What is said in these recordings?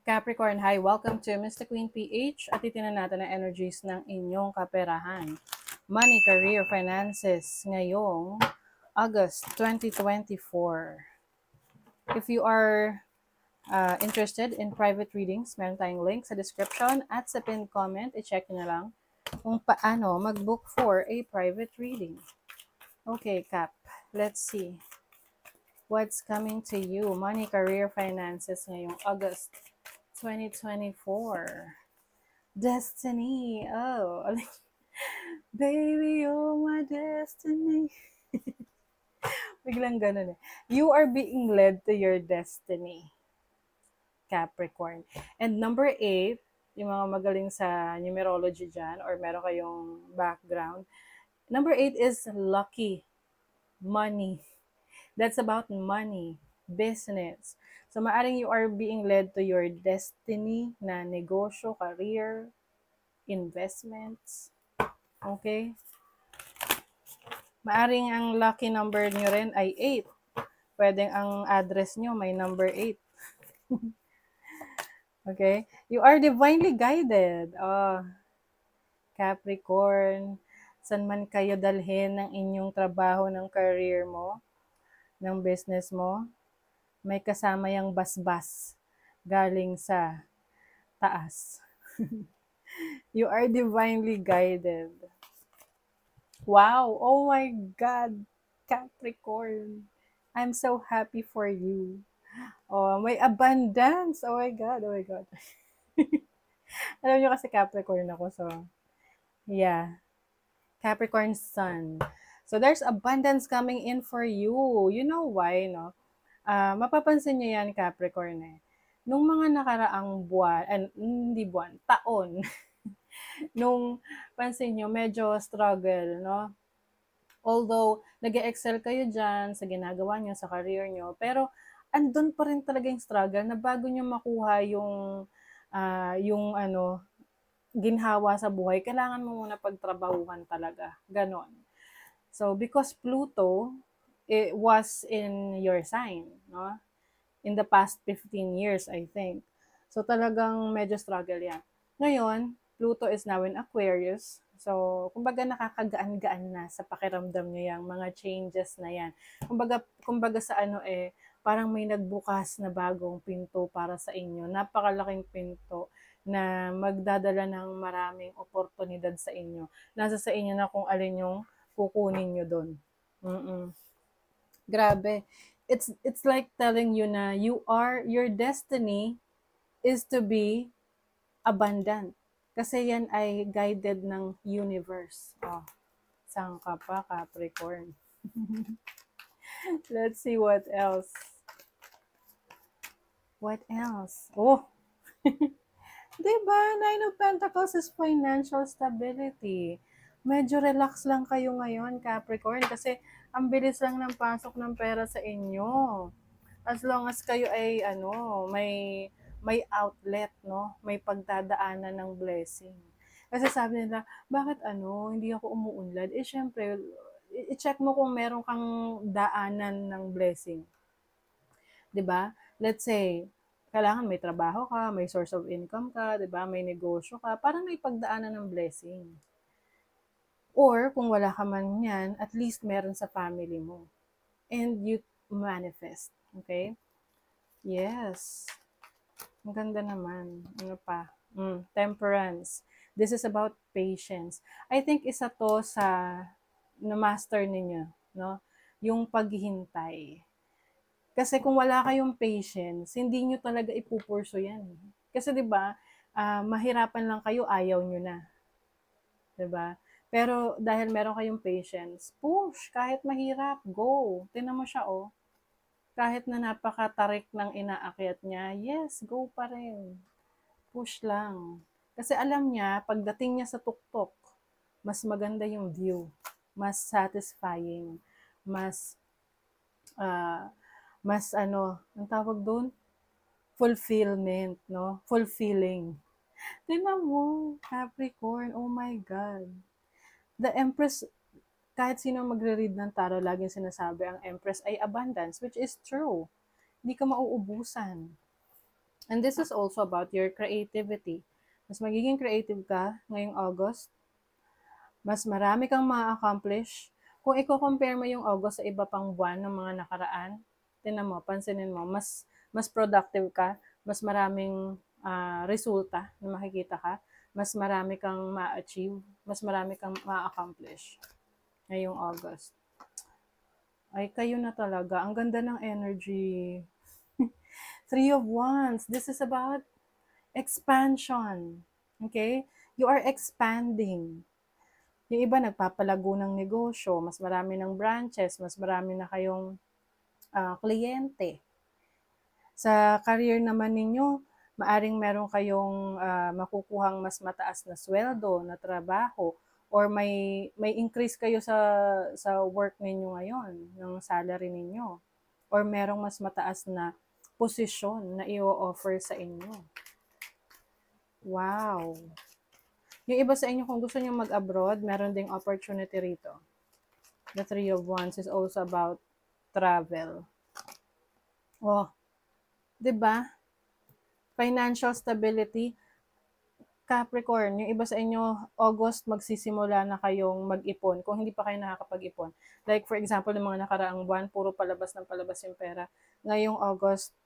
Capricorn, hi! Welcome to Mr. Queen PH at titinan natin ang energies ng inyong kaperahan. Money, career, finances ngayong August 2024. If you are interested in private readings, meron tayong link sa description at sa pinned comment. I-check nyo na lang kung paano mag-book for a private reading. Okay, Cap. Let's see. What's coming to you? Money, career, finances ngayong August 2024. Destiny. Oh, baby, you're my destiny. Biglang ganun eh. You are being led to your destiny, Capricorn. And number 8, yung mga magaling sa numerology dyan or meron kayong background, number 8 is lucky, money. That's about money, business. So, maaring you are being led to your destiny na negosyo, career, investments. Okay? Maaring ang lucky number nyo rin ay 8. Pwedeng ang address nyo may number 8. Okay? You are divinely guided. Oh, Capricorn. San man kayo dalhin ng inyong trabaho, ng career mo, ng business mo, may kasama yung basbas galing sa taas. You are divinely guided. Wow! Oh my God! Capricorn! I'm so happy for you. Oh, may abundance! Oh my God! Oh my God! Alam niyo kasi Capricorn ako, so yeah. Capricorn Sun. So there's abundance coming in for you. You know why, no? Mapapansin niyo yan, Capricorn eh. Nung mga nakaraang buwan, hindi buwan, taon, nung pansin nyo, medyo struggle, no? Although, nag-excel kayo dyan sa ginagawa nyo, sa career nyo, pero andun pa rin talaga yung struggle na bago nyo makuha yung ginhawa sa buhay, kailangan mo muna pagtrabahuhan talaga. Ganon. So, because Pluto, it was in your sign, no? In the past 15 years, I think. So, talagang medyo struggle yan. Ngayon, Pluto is now in Aquarius. So, kumbaga nakakagaan-gaan na sa pakiramdam niyo yung mga changes na yan. Kumbaga sa parang may nagbukas na bagong pinto para sa inyo. Napakalaking pinto na magdadala ng maraming oportunidad sa inyo. Nasa sa inyo na kung alin yung kukunin nyo doon. Grabe. It's like telling you na your destiny is to be abundant. Kasi yan ay guided ng universe. Oh, saan ka pa, Capricorn? Let's see what else. What else? Oh! Diba? Nine of Pentacles is financial stability. Medyo relax lang kayo ngayon, Capricorn, kasi ang bilis lang ng pasok ng pera sa inyo. As long as kayo ay may outlet, no? May pagdadaanan ng blessing. Kasi sabi nila, bakit hindi ako umuunlad? Eh syempre, i-check mo kung meron kang daanan ng blessing. 'Di ba? Let's say, kailangan may trabaho ka, may source of income ka, 'di ba? May negosyo ka, para may pagdaanan ng blessing. Or kung wala ka man yan, at least meron sa family mo. And you manifest. Okay? Yes. Ang ganda naman. Ano pa? Temperance. This is about patience. I think isa to sa na-master ninyo, no? Yung paghihintay. Kasi kung wala kayong patience, hindi nyo talaga ipupurso yan. Kasi 'di ba, mahirapan lang kayo, ayaw nyo na. 'Di ba? Pero dahil meron kayong patience, push, kahit mahirap, go. Tingnan mo siya, oh. Kahit na napakatarik ng inaakyat niya, yes, go pa rin. Push lang. Kasi alam niya, pagdating niya sa tuktok, mas maganda yung view, mas satisfying, mas ang tawag doon? Fulfillment, no? Fulfilling. Tingnan mo, Capricorn, oh my God. The Empress, kahit sino magre-read ng tarot, laging sinasabi ang Empress ay abundance, which is true. Hindi ka mauubusan. And this is also about your creativity. Mas magiging creative ka ngayong August. Mas marami kang ma-accomplish. Kung i-compare mo yung August sa iba pang buwan ng mga nakaraan, tinan mo, pansinin mo, mas productive ka, mas maraming resulta na makikita ka, mas marami kang ma-achieve, mas marami kang ma-accomplish ngayong August. Ay, kayo na talaga. Ang ganda ng energy. Three of Wands. This is about expansion. Okay? You are expanding. Yung iba nagpapalago ng negosyo, mas marami ng branches, mas marami na kayong kliyente. Sa career naman ninyo, maaring meron kayong makukuhang mas mataas na sweldo, na trabaho, or may increase kayo sa work ninyo ngayon, ng salary ninyo, or merong mas mataas na posisyon na i-offer sa inyo. Wow! Yung iba sa inyo, kung gusto nyo mag-abroad, meron ding opportunity rito. The Three of Wands is also about travel. Oh, 'di ba? Financial stability. Capricorn, yung iba sa inyo, August magsisimula na kayong mag-ipon kung hindi pa kayo nakakapag-ipon. Like for example, yung mga nakaraang buwan, puro palabas ng palabas yung pera. Ngayong August,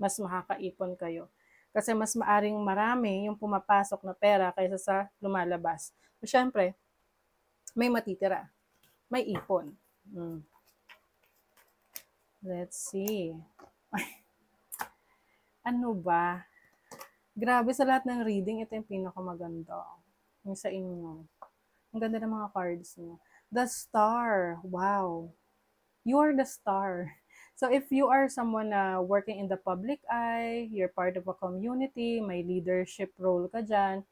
mas makakaipon kayo. Kasi mas maaring marami yung pumapasok na pera kaysa sa lumalabas. So, syempre, may matitira. May ipon. Let's see. Ano ba? Grabe, sa lahat ng reading, ito yung pinakamaganda. Yung sa inyo. Ang ganda ng mga cards niyo. The Star. Wow. You are the star. So if you are someone working in the public eye, you're part of a community, may leadership role ka dyan,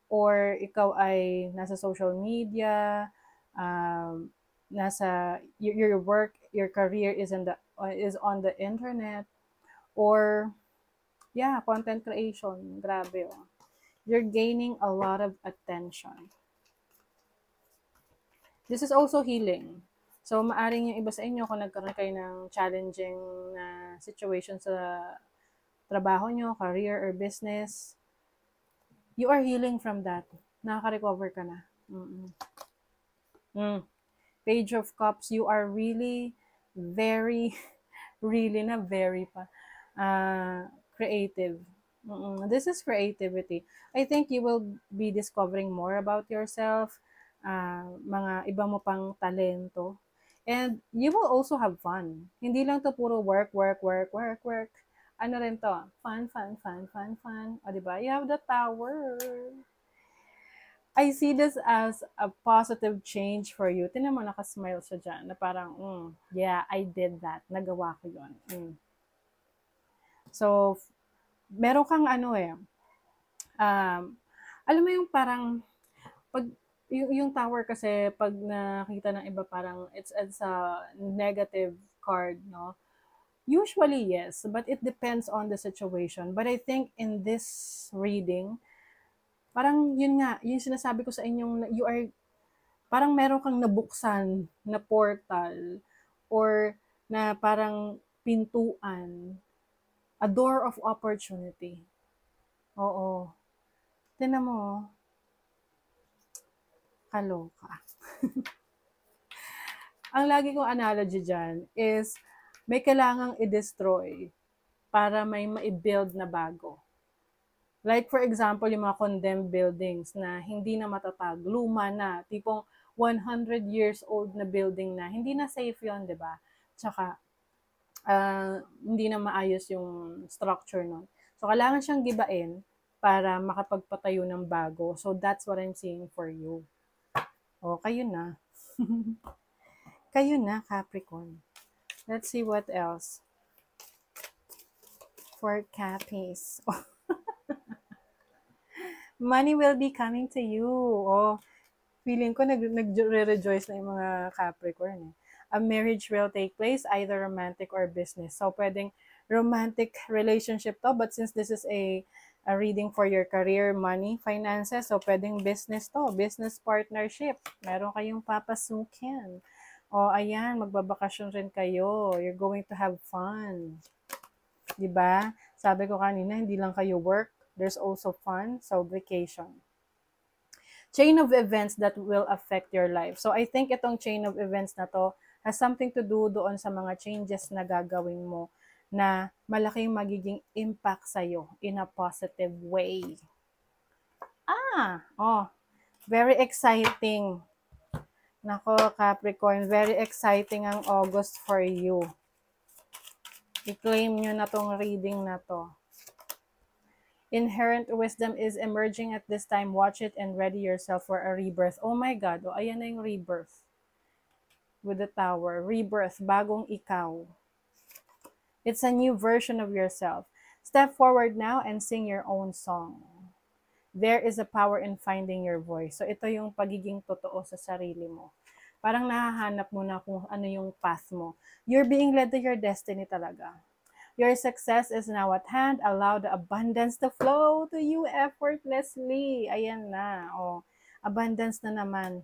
or ikaw ay nasa social media, your work, your career is on the internet, or yeah, content creation. Grabe, oh. You're gaining a lot of attention. This is also healing. So, maaring yung iba sa inyo, kung nagkaroon kayo ng challenging na situation sa trabaho nyo, career, or business, you are healing from that. Nakaka-recover ka na. Page of Cups, you are really very, really na very pa, creative. This is creativity. I think you will be discovering more about yourself, mga iba mo pang talento. And you will also have fun. Hindi lang to puro work. Ano rin to? Fun. O, diba? You have the Tower. I see this as a positive change for you. Tinan mo, nakasmile siya dyan. Na parang, yeah, I did that. Nagawa ko yun. So, meron kang alam mo yung parang, pag, yung Tower kasi, pag nakita ng iba, parang it's a negative card, no? Usually, yes, but it depends on the situation. But I think in this reading, parang yun nga, yung sinasabi ko sa inyong, you are, parang meron kang nabuksan na portal, or na parang pintuan, a door of opportunity. Oo. Tingnan mo, kaloka. Ang lagi kong analogy dyan is, may kailangang i-destroy para may ma-build na bago. Like for example, yung mga condemned buildings na hindi na matatag, luma na, tipong 100 years old na building na, hindi na safe yun, di ba? Tsaka, hindi na maayos yung structure nun. So, kailangan siyang gibain para makapagpatayo ng bago. So, that's what I'm seeing for you. O, kayo na. Kayo na, Capricorn. Let's see what else. For Cappies. Money will be coming to you. Oh, feeling ko nag-rejoice na yung mga Capricorn. A marriage will take place, either romantic or business. So, pwedeng romantic relationship to, but since this is a reading for your career, money, finances, so pwedeng business to, business partnership. Meron kayong papasukin. O, ayan, magbabakasyon rin kayo. You're going to have fun. Diba? Sabi ko kanina, hindi lang kayo work, there's also fun, so vacation. Chain of events that will affect your life. So I think itong chain of events na to has something to do doon sa mga changes na gagawin mo na malaking magiging impact sa'yo in a positive way. Very exciting. Nako, Capricorn, very exciting ang August for you. I-claim nyo na tong reading na to. Inherent wisdom is emerging at this time. Watch it and ready yourself for a rebirth. Oh my God, ayan na yung rebirth. With the Tower. Rebirth, bagong ikaw. It's a new version of yourself. Step forward now and sing your own song. There is a power in finding your voice. So ito yung pagiging totoo sa sarili mo. Parang nahahanap mo na kung ano yung path mo. You're being led to your destiny talaga. Your success is now at hand. Allow the abundance to flow to you effortlessly. Ayan na. Abundance na naman.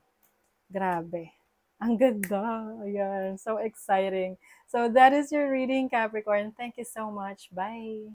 Grabe. Ang ganda. Ayan. So exciting. So that is your reading, Capricorn. Thank you so much. Bye.